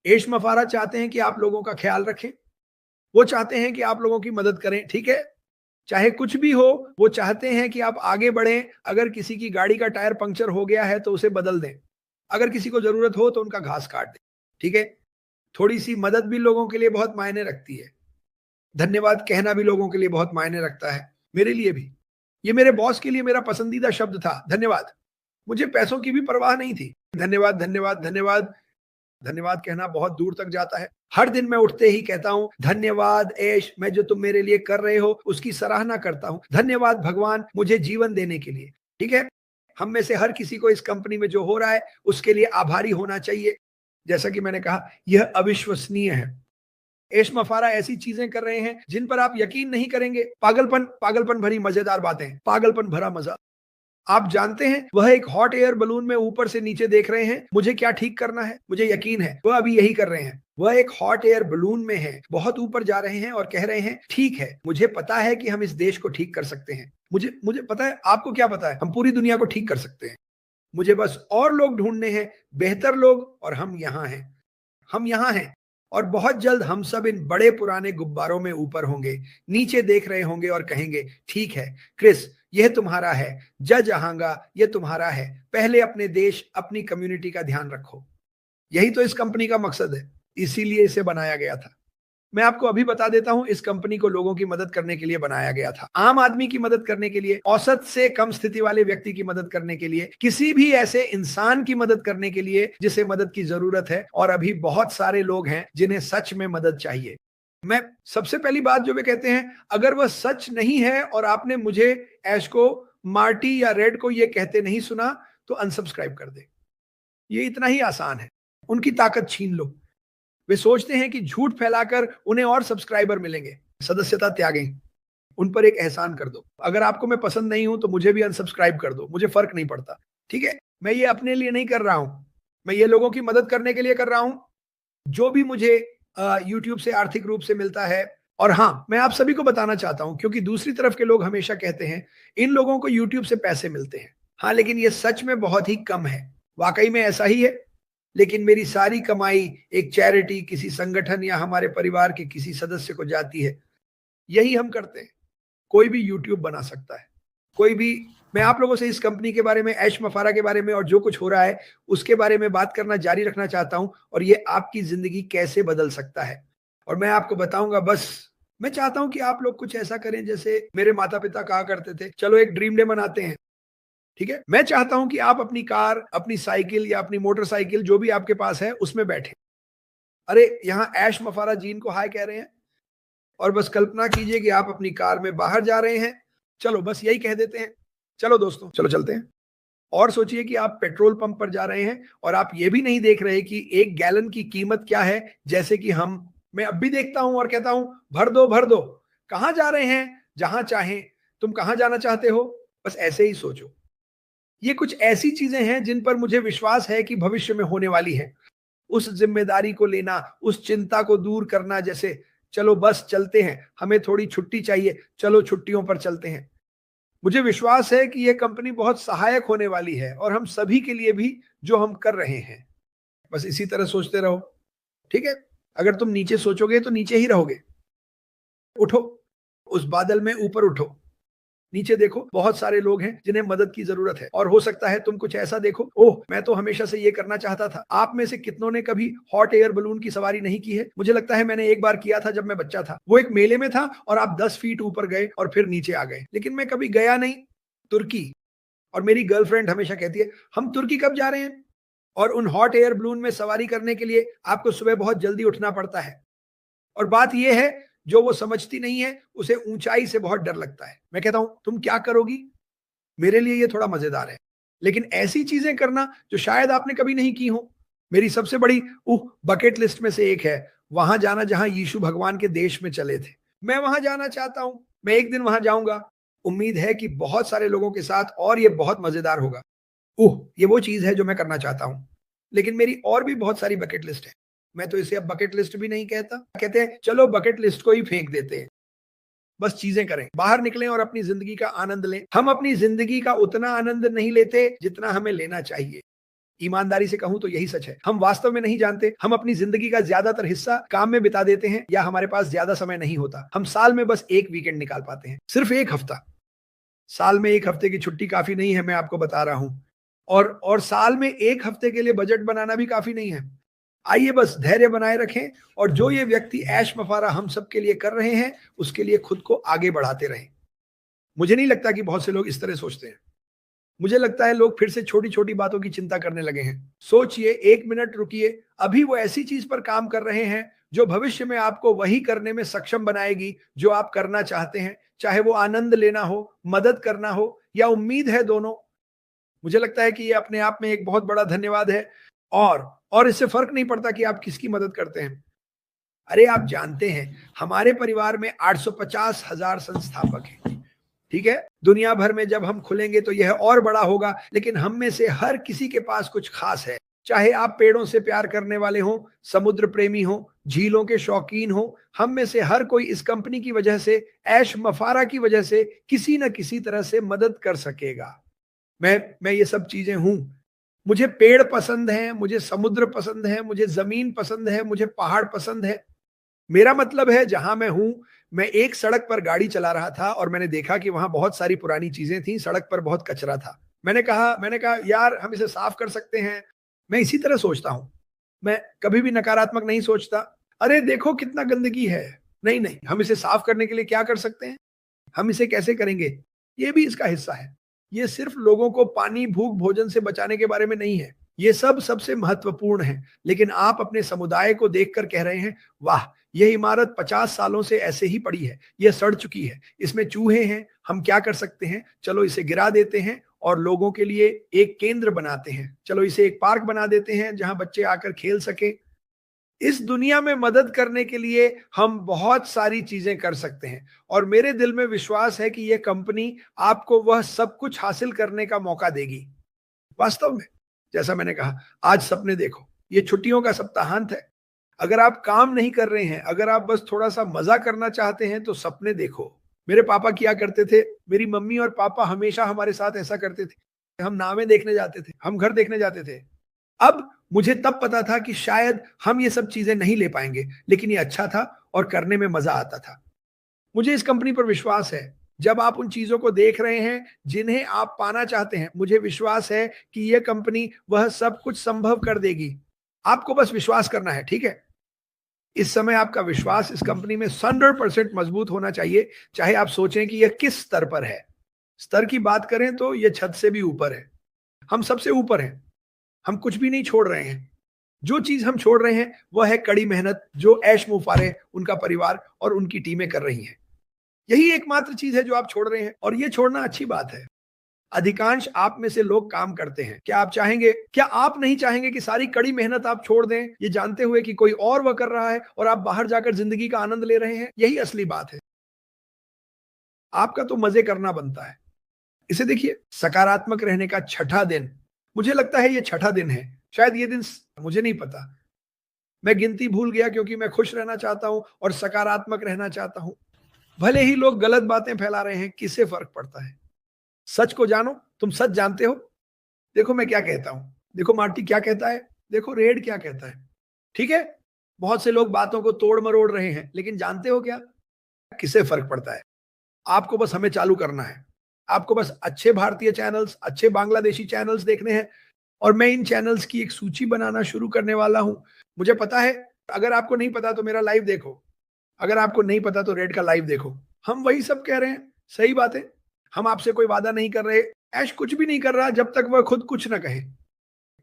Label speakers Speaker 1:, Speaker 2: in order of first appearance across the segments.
Speaker 1: एश मफारा चाहते हैं कि आप लोगों का ख्याल रखें, वो चाहते हैं कि आप लोगों की मदद करें, ठीक है? चाहे कुछ भी हो, वो चाहते हैं कि आप आगे बढ़ें। अगर किसी की गाड़ी का टायर पंक्चर हो गया है तो उसे बदल दें। अगर किसी को ज़रूरत हो तो उनका घास काट दें, ठीक है? थोड़ी-सी मदद भी लोगों के लिए बहुत मायने रखती है। धन्यवाद कहना भी लोगों के लिए बहुत मायने रखता है, मेरे लिए भी। ये मेरे बॉस के लिए मेरा पसंदीदा शब्द था, धन्यवाद। मुझे पैसों की भी परवाह नहीं थी। धन्यवाद, धन्यवाद, धन्यवाद। धन्यवाद कहना बहुत दूर तक जाता है। हर दिन मैं उठते ही कहता हूँ, धन्यवाद ऐश, मैं जो तुम मेरे लिए कर रहे हो उसकी सराहना करता हूँ। धन्यवाद भगवान मुझे जीवन देने के लिए। ठीक है? हम में से हर किसी को इस कंपनी में जो हो रहा है उसके लिए आभारी होना चाहिए। जैसा कि मैंने कहा, यह अविश्वसनीय है। ऐश मफारा ऐसी चीजें कर रहे हैं जिन पर आप यकीन नहीं करेंगे। पागलपन पागलपन भरी मजेदार बातें, पागलपन भरा मजा। आप जानते हैं, वह एक हॉट एयर बलून में ऊपर से नीचे देख रहे हैं, मुझे क्या ठीक करना है। मुझे यकीन है वह अभी यही कर रहे हैं। वह एक हॉट एयर बलून में है, बहुत ऊपर जा रहे हैं और कह रहे हैं, ठीक है, मुझे पता है कि हम इस देश को ठीक कर सकते हैं। मुझे मुझे पता है, आपको क्या पता है, हम पूरी दुनिया को ठीक कर सकते हैं। मुझे बस और लोग ढूंढने हैं, बेहतर लोग, और हम यहाँ हैं। हम यहाँ हैं और बहुत जल्द हम सब इन बड़े पुराने गुब्बारों में ऊपर होंगे, नीचे देख रहे होंगे और कहेंगे, ठीक है क्रिस, यह तुम्हारा है। जज आहांगा, यह तुम्हारा है। पहले अपने देश, अपनी कम्युनिटी का ध्यान रखो। यही तो इस कंपनी का मकसद है, इसीलिए इसे बनाया गया था। मैं आपको अभी बता देता हूं, इस कंपनी को लोगों की मदद करने के लिए बनाया गया था। आम आदमी की मदद करने के लिए, औसत से कम स्थिति वाले व्यक्ति की मदद करने के लिए, किसी भी ऐसे इंसान की मदद करने के लिए जिसे मदद की जरूरत है। और अभी बहुत सारे लोग हैं जिन्हें सच में मदद चाहिए। मैं सबसे पहली बात जो वे कहते हैं, अगर वह सच नहीं है और आपने मुझे, ऐश को, मार्टी या रेड को यह कहते नहीं सुना, तो अनसब्सक्राइब कर दे। ये इतना ही आसान है। उनकी ताकत छीन लो। वे सोचते हैं कि झूठ फैलाकर उन्हें और सब्सक्राइबर मिलेंगे। सदस्यता त्यागें। उन पर एक एहसान कर दो। अगर आपको मैं पसंद नहीं हूं तो मुझे भी अनसब्सक्राइब कर दो, मुझे फर्क नहीं पड़ता। ठीक है? मैं ये अपने लिए नहीं कर रहा हूं, मैं ये लोगों की मदद करने के लिए कर रहा हूं, जो भी मुझे यूट्यूब से आर्थिक रूप से मिलता है। और हाँ, मैं आप सभी को बताना चाहता हूं, क्योंकि दूसरी तरफ के लोग हमेशा कहते हैं इन लोगों को यूट्यूब से पैसे मिलते हैं। हाँ, लेकिन ये सच में बहुत ही कम है। वाकई में ऐसा ही है। लेकिन मेरी सारी कमाई एक चैरिटी, किसी संगठन या हमारे परिवार के किसी सदस्य को जाती है। यही हम करते हैं। कोई भी यूट्यूब बना सकता है, कोई भी। मैं आप लोगों से इस कंपनी के बारे में, ऐश मफारा के बारे में और जो कुछ हो रहा है उसके बारे में बात करना जारी रखना चाहता हूं, और ये आपकी जिंदगी कैसे बदल सकता है। और मैं आपको बताऊंगा। बस मैं चाहता हूं कि आप लोग कुछ ऐसा करें जैसे मेरे माता पिता कहा करते थे, चलो एक ड्रीम डे मनाते हैं। ठीक है? मैं चाहता हूं कि आप अपनी कार, अपनी साइकिल या अपनी मोटरसाइकिल जो भी आपके पास है उसमें बैठे। अरे, यहाँ ऐश मफारा जीन को हाय कह रहे हैं, और बस कल्पना कीजिए कि आप अपनी कार में बाहर जा रहे हैं। चलो बस यही कह देते हैं, चलो दोस्तों, चलो चलते हैं। और सोचिए कि आप पेट्रोल पंप पर जा रहे हैं और आप ये भी नहीं देख रहे कि 1 गैलन की कीमत क्या है। जैसे कि मैं अब भी देखता हूं और कहता हूं, भर दो भर दो। कहां जा रहे हैं? जहां चाहें। तुम कहां जाना चाहते हो? बस ऐसे ही सोचो। ये कुछ ऐसी चीजें हैं जिन पर मुझे विश्वास है कि भविष्य में होने वाली है। उस जिम्मेदारी को लेना, उस चिंता को दूर करना, जैसे चलो बस चलते हैं, हमें थोड़ी छुट्टी चाहिए, चलो छुट्टियों पर चलते हैं। मुझे विश्वास है कि यह कंपनी बहुत सहायक होने वाली है, और हम सभी के लिए भी, जो हम कर रहे हैं। बस इसी तरह सोचते रहो। ठीक है? अगर तुम नीचे सोचोगे तो नीचे ही रहोगे। उठो, उस बादल में ऊपर उठो। नीचे देखो, बहुत सारे लोग हैं जिन्हें मदद की जरूरत है। और हो सकता है तुम कुछ ऐसा देखो, ओह, मैं तो हमेशा से ये करना चाहता था। आप में से कितनों ने कभी हॉट एयर बलून की सवारी नहीं की है? मुझे लगता है मैंने एक बार किया था जब मैं बच्चा था। वो एक मेले में था और आप 10 फीट ऊपर गए और फिर नीचे आ गए। लेकिन मैं कभी गया नहीं तुर्की। और मेरी गर्लफ्रेंड हमेशा कहती है, हम तुर्की कब जा रहे हैं? और उन हॉट एयर बलून में सवारी करने के लिए आपको सुबह बहुत जल्दी उठना पड़ता है। और बात यह है, जो वो समझती नहीं है, उसे ऊंचाई से बहुत डर लगता है। मैं कहता हूं, तुम क्या करोगी? मेरे लिए ये थोड़ा मजेदार है। लेकिन ऐसी चीजें करना जो शायद आपने कभी नहीं की हो। मेरी सबसे बड़ी बकेट लिस्ट में से एक है वहां जाना जहां यीशु भगवान के देश में चले थे। मैं वहां जाना चाहता हूं। मैं एक दिन वहां जाऊंगा। उम्मीद है कि बहुत सारे लोगों के साथ, और ये बहुत मजेदार होगा। ये वो चीज है जो मैं करना चाहता हूं। लेकिन मेरी और भी बहुत सारी बकेट लिस्ट है। मैं तो इसे अब बकेट लिस्ट भी नहीं कहता, कहते हैं चलो बकेट लिस्ट को ही फेंक देते हैं। बस चीजें करें, बाहर निकलें और अपनी जिंदगी का आनंद लें। हम अपनी जिंदगी का उतना आनंद नहीं लेते जितना हमें लेना चाहिए। ईमानदारी से कहूं तो यही सच है। हम वास्तव में नहीं जानते, हम अपनी जिंदगी का ज्यादातर हिस्सा काम में बिता देते हैं या हमारे पास ज्यादा समय नहीं होता। हम साल में बस एक वीकेंड निकाल पाते हैं, सिर्फ एक हफ्ता। साल में एक हफ्ते की छुट्टी काफी नहीं है, मैं आपको बता रहा हूं। और साल में एक हफ्ते के लिए बजट बनाना भी काफी नहीं है। आइए बस धैर्य बनाए रखें और जो ये व्यक्ति ऐश मफारा हम सब के लिए कर रहे हैं, उसके लिए खुद को आगे बढ़ाते रहें। मुझे नहीं लगता कि बहुत से लोग इस तरह सोचते हैं। मुझे लगता है लोग फिर से छोटी छोटी बातों की चिंता करने लगे हैं। सोचिए, एक मिनट रुकिए, अभी वो ऐसी चीज पर काम कर रहे हैं जो भविष्य में आपको वही करने में सक्षम बनाएगी जो आप करना चाहते हैं, चाहे वो आनंद लेना हो, मदद करना हो या उम्मीद है, दोनों। मुझे लगता है कि ये अपने आप में एक बहुत बड़ा धन्यवाद है। और इससे फर्क नहीं पड़ता कि आप किसकी मदद करते हैं। अरे आप जानते हैं, हमारे परिवार में 850,000 संस्थापक हैं, ठीक है। दुनिया भर में जब हम खुलेंगे तो यह और बड़ा होगा, लेकिन हम में से हर किसी के पास कुछ खास है। चाहे आप पेड़ों से प्यार करने वाले हो, समुद्र प्रेमी हो, झीलों के शौकीन हो, हम में से हर कोई इस कंपनी की वजह से, ऐश मफारा की वजह से किसी न किसी तरह से मदद कर सकेगा। मैं ये सब चीजें हूं। मुझे पेड़ पसंद हैं, मुझे समुद्र पसंद है, मुझे जमीन पसंद है, मुझे पहाड़ पसंद है। मेरा मतलब है, जहां मैं हूं, मैं एक सड़क पर गाड़ी चला रहा था और मैंने देखा कि वहां बहुत सारी पुरानी चीजें थी, सड़क पर बहुत कचरा था। मैंने कहा यार, हम इसे साफ कर सकते हैं। मैं इसी तरह सोचता हूं, मैं कभी भी नकारात्मक नहीं सोचता। अरे देखो कितना गंदगी है, नहीं नहीं, हम इसे साफ करने के लिए क्या कर सकते हैं, हम इसे कैसे करेंगे, ये भी इसका हिस्सा है। ये सिर्फ लोगों को पानी, भूख, भोजन से बचाने के बारे में नहीं है। ये सब सबसे महत्वपूर्ण है। लेकिन आप अपने समुदाय को देखकर कह रहे हैं, वाह, यह इमारत 50 सालों से ऐसे ही पड़ी है, यह सड़ चुकी है, इसमें चूहे हैं, हम क्या कर सकते हैं, चलो इसे गिरा देते हैं और लोगों के लिए एक केंद्र बनाते हैं, चलो इसे एक पार्क बना देते हैं जहां बच्चे आकर खेल सके। इस दुनिया में मदद करने के लिए हम बहुत सारी चीजें कर सकते हैं और मेरे दिल में विश्वास है कि यह कंपनी आपको वह सब कुछ हासिल करने का मौका देगी। वास्तव में, जैसा मैंने कहा, आज सपने देखो। ये छुट्टियों का सप्ताहांत है। अगर आप काम नहीं कर रहे हैं, अगर आप बस थोड़ा सा मजा करना चाहते हैं, तो सपने देखो। मेरे पापा किया करते थे, मेरी मम्मी और पापा हमेशा हमारे साथ ऐसा करते थे। हम नावें देखने जाते थे, हम घर देखने जाते थे। अब मुझे तब पता था कि शायद हम ये सब चीजें नहीं ले पाएंगे, लेकिन ये अच्छा था और करने में मजा आता था। मुझे इस कंपनी पर विश्वास है। जब आप उन चीजों को देख रहे हैं जिन्हें आप पाना चाहते हैं, मुझे विश्वास है कि यह कंपनी वह सब कुछ संभव कर देगी। आपको बस विश्वास करना है, ठीक है। इस समय आपका विश्वास इस कंपनी में 100% मजबूत होना चाहिए, चाहे आप सोचें कि यह किस स्तर पर है। स्तर की बात करें तो यह छत से भी ऊपर है, हम सबसे ऊपर हैं। हम कुछ भी नहीं छोड़ रहे हैं। जो चीज हम छोड़ रहे हैं वह है कड़ी मेहनत, जो ऐश मुफारे, उनका परिवार और उनकी टीमें कर रही हैं। यही एकमात्र चीज है जो आप छोड़ रहे हैं, और ये छोड़ना अच्छी बात है। अधिकांश आप में से लोग काम करते हैं। क्या आप नहीं चाहेंगे कि सारी कड़ी मेहनत आप छोड़ दें, ये जानते हुए कि कोई और वह कर रहा है और आप बाहर जाकर जिंदगी का आनंद ले रहे हैं? यही असली बात है। आपका तो मजे करना बनता है। इसे देखिए, सकारात्मक रहने का छठा दिन। मुझे लगता है ये छठा दिन है, शायद ये दिन, मुझे नहीं पता। मैं गिनती भूल गया क्योंकि मैं खुश रहना चाहता हूं और सकारात्मक रहना चाहता हूं। भले ही लोग गलत बातें फैला रहे हैं, किससे फर्क पड़ता है। सच को जानो, तुम सच जानते हो। देखो मैं क्या कहता हूं, देखो मार्टी क्या कहता है, देखो रेड क्या कहता है, ठीक है। बहुत से लोग बातों को तोड़ मरोड़ रहे हैं, लेकिन जानते हो क्या, किससे फर्क पड़ता है। आपको बस हमें चालू करना है। आपको बस अच्छे भारतीय चैनल्स, अच्छे बांग्लादेशी चैनल्स देखने हैं, और मैं इन चैनल्स की एक सूची बनाना शुरू करने वाला हूं। मुझे पता है, अगर आपको नहीं पता तो मेरा लाइव देखो, अगर आपको नहीं पता तो रेड का लाइव देखो। हम वही सब कह रहे हैं, सही बात है। हम आपसे कोई वादा नहीं कर रहे। ऐश कुछ भी नहीं कर रहा जब तक वह खुद कुछ ना कहे,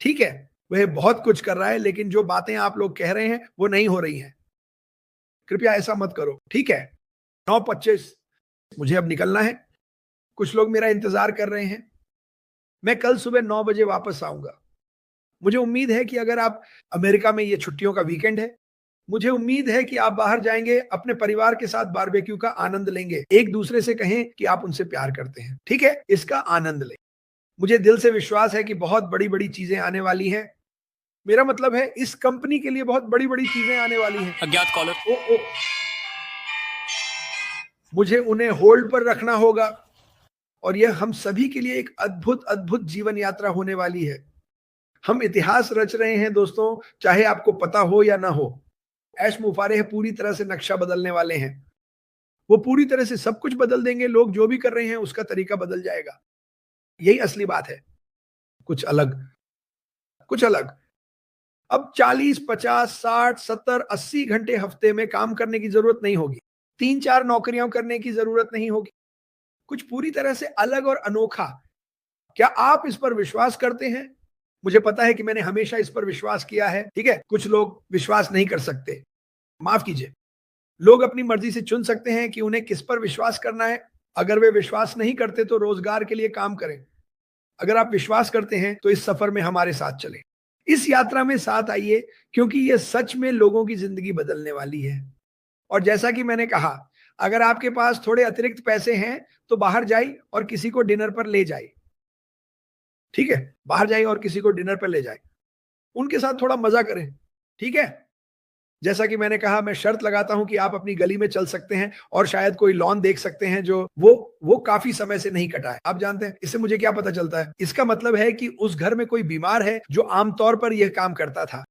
Speaker 1: ठीक है। वह बहुत कुछ कर रहा है, लेकिन जो बातें आप लोग कह रहे हैं वो नहीं हो रही हैं। कृपया ऐसा मत करो, ठीक है। 9:25 मुझे अब निकलना है। कुछ लोग मेरा इंतजार कर रहे हैं। मैं कल सुबह 9 बजे वापस आऊंगा। मुझे उम्मीद है कि अगर आप, अमेरिका में ये छुट्टियों का वीकेंड है, मुझे उम्मीद है कि आप बाहर जाएंगे, अपने परिवार के साथ बारबेक्यू का आनंद लेंगे, एक दूसरे से कहें कि आप उनसे प्यार करते हैं, ठीक है। इसका आनंद लें। मुझे दिल से विश्वास है कि बहुत बड़ी बड़ी चीजें आने वाली हैं। मेरा मतलब है, इस कंपनी के लिए बहुत बड़ी बड़ी चीजें आने वाली हैं।
Speaker 2: अज्ञात कॉलर।
Speaker 1: ओ, मुझे उन्हें होल्ड पर रखना होगा, और यह हम सभी के लिए एक अद्भुत अद्भुत जीवन यात्रा होने वाली है। हम इतिहास रच रहे हैं दोस्तों, चाहे आपको पता हो या ना हो। ऐश मुफारिह पूरी तरह से नक्शा बदलने वाले हैं। वो पूरी तरह से सब कुछ बदल देंगे, लोग जो भी कर रहे हैं उसका तरीका बदल जाएगा। यही असली बात है। कुछ अलग, कुछ अलग। अब 40, 50, 60, 70, 80 घंटे हफ्ते में काम करने की जरूरत नहीं होगी। 3-4 नौकरियां करने की जरूरत नहीं होगी। कुछ पूरी तरह से अलग और अनोखा। क्या आप इस पर विश्वास करते हैं? मुझे पता है कि मैंने हमेशा इस पर विश्वास किया है, ठीक है? कुछ लोग विश्वास नहीं कर सकते। माफ कीजिए। लोग अपनी मर्जी से चुन सकते हैं कि उन्हें किस पर विश्वास करना है। अगर वे विश्वास नहीं करते तो रोजगार के लिए काम करें। अगर आप विश्वास करते हैं तो इस सफर में हमारे साथ चलें। इस यात्रा में साथ आइए, क्योंकि ये सच में लोगों की जिंदगी बदलने वाली है। और जैसा कि मैंने कहा, अगर आपके पास थोड़े अतिरिक्त पैसे हैं तो बाहर जाइए और किसी को डिनर पर ले जाइए। ठीक है? बाहर जाइए और किसी को डिनर पर ले जाइए। उनके साथ थोड़ा मजा करें। ठीक है? जैसा कि मैंने कहा, मैं शर्त लगाता हूं कि आप अपनी गली में चल सकते हैं और शायद कोई लॉन देख सकते हैं जो वो काफी समय से नहीं कटा है। आप जानते हैं इससे मुझे क्या पता चलता है? इसका मतलब है कि उस घर में कोई बीमार है जो आमतौर पर यह काम करता था।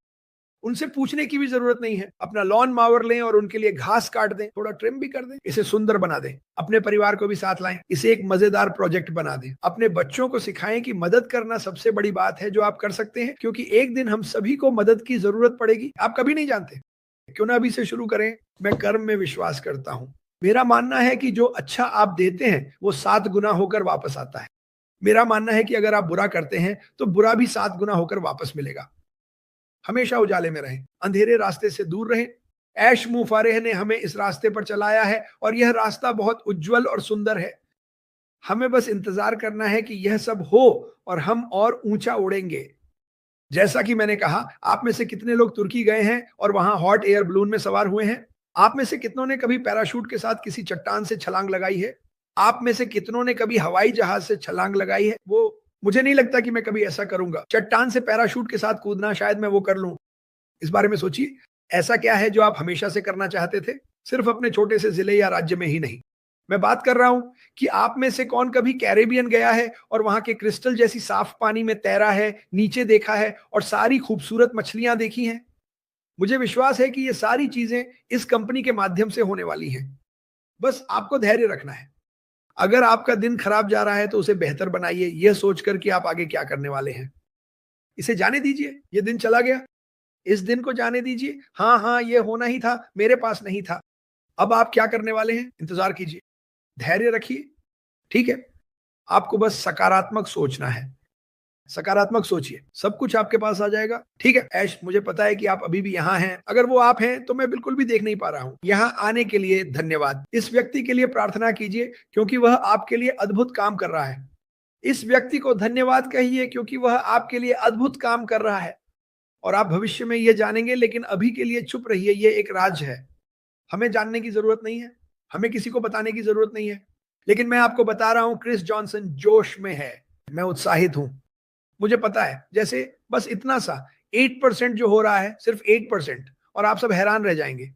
Speaker 1: उनसे पूछने की भी जरूरत नहीं है। अपना लॉन मावर लें और उनके लिए घास काट दें, थोड़ा ट्रिम भी कर दें, इसे सुंदर बना दें। अपने परिवार को भी साथ लाएं, इसे एक मजेदार प्रोजेक्ट बना दें। अपने बच्चों को सिखाएं कि मदद करना सबसे बड़ी बात है जो आप कर सकते हैं, क्योंकि एक दिन हम सभी को मदद की जरूरत पड़ेगी। आप कभी नहीं जानते। क्यों ना अभी से शुरू करें। मैं कर्म में विश्वास करता हूं। मेरा मानना है कि जो अच्छा आप देते हैं वो 7 गुना होकर वापस आता है। मेरा मानना है कि अगर आप बुरा करते हैं तो बुरा भी 7 गुना होकर वापस मिलेगा। हमेशा उजाले में रहें, अंधेरे रास्ते से दूर रहें। ऐश मुफारिह ने हमें इस रास्ते पर चलाया है और यह रास्ता बहुत उज्जवल और सुंदर है। हमें बस इंतजार करना है कि यह सब हो और हम और ऊंचा उड़ेंगे। जैसा कि मैंने कहा, आप में से कितने लोग तुर्की गए हैं और वहां हॉट एयर बलून में सवार हुए हैं? आप में से कितनों ने कभी पैराशूट के साथ किसी चट्टान से छलांग लगाई है? आप में से कितनों ने कभी हवाई जहाज से छलांग लगाई है? वो मुझे नहीं लगता कि मैं कभी ऐसा करूंगा। चट्टान से पैराशूट के साथ कूदना शायद मैं वो कर लूं। इस बारे में सोचिए। ऐसा क्या है जो आप हमेशा से करना चाहते थे? सिर्फ अपने छोटे से जिले या राज्य में ही नहीं। मैं बात कर रहा हूं कि आप में से कौन कभी कैरेबियन गया है और वहां के क्रिस्टल जैसी साफ पानी में तैरा है, नीचे देखा है और सारी खूबसूरत मछलियां देखी हैं? मुझे विश्वास है कि ये सारी चीजें इस कंपनी के माध्यम से होने वाली हैं। बस आपको धैर्य रखना है। अगर आपका दिन खराब जा रहा है तो उसे बेहतर बनाइए, यह सोचकर कि आप आगे क्या करने वाले हैं। इसे जाने दीजिए, ये दिन चला गया। इस दिन को जाने दीजिए। हाँ हाँ, ये होना ही था, मेरे पास नहीं था। अब आप क्या करने वाले हैं? इंतजार कीजिए, धैर्य रखिए। ठीक है? आपको बस सकारात्मक सोचना है। सकारात्मक सोचिए, सब कुछ आपके पास आ जाएगा। ठीक है? ऐश, मुझे पता है कि आप अभी भी यहाँ हैं। अगर वो आप हैं तो मैं बिल्कुल भी देख नहीं पा रहा हूँ। यहाँ आने के लिए धन्यवाद। इस व्यक्ति के लिए प्रार्थना कीजिए क्योंकि वह आपके लिए अद्भुत काम कर रहा है। इस व्यक्ति को धन्यवाद कहिए क्योंकि वह आपके लिए अद्भुत काम कर रहा है और आप भविष्य में यह जानेंगे, लेकिन अभी के लिए चुप रहिए। ये एक राज है। हमें जानने की जरूरत नहीं है, हमें किसी को बताने की जरूरत नहीं है। लेकिन मैं आपको बता रहा हूं, क्रिस जॉनसन जोश में है। मैं उत्साहित हूं। मुझे पता है, जैसे बस इतना सा 8% जो हो रहा है, सिर्फ 8%, और आप सब हैरान रह जाएंगे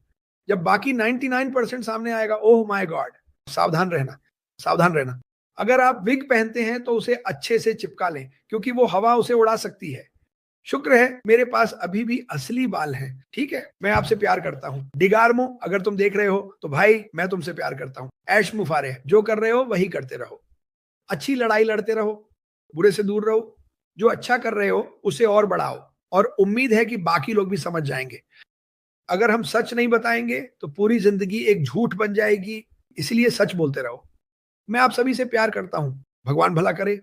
Speaker 1: जब बाकी 99% सामने आएगा। Oh my God! सावधान रहना, सावधान रहना। अगर आप विग पहनते हैं तो उसे अच्छे से चिपका लें क्योंकि वो हवा उसे उड़ा सकती है। शुक्र है मेरे पास अभी भी असली बाल हैं। ठीक है? मैं आपसे प्यार करता हूं। डिगार्मो, अगर तुम देख रहे हो तो भाई मैं तुमसे प्यार करता हूं। ऐश मुफारिह, जो कर रहे हो वही करते रहो। अच्छी लड़ाई लड़ते रहो, बुरे से दूर रहो। जो अच्छा कर रहे हो उसे और बढ़ाओ और उम्मीद है कि बाकी लोग भी समझ जाएंगे। अगर हम सच नहीं बताएंगे तो पूरी जिंदगी एक झूठ बन जाएगी। इसलिए सच बोलते रहो। मैं आप सभी से प्यार करता हूं। भगवान भला करे।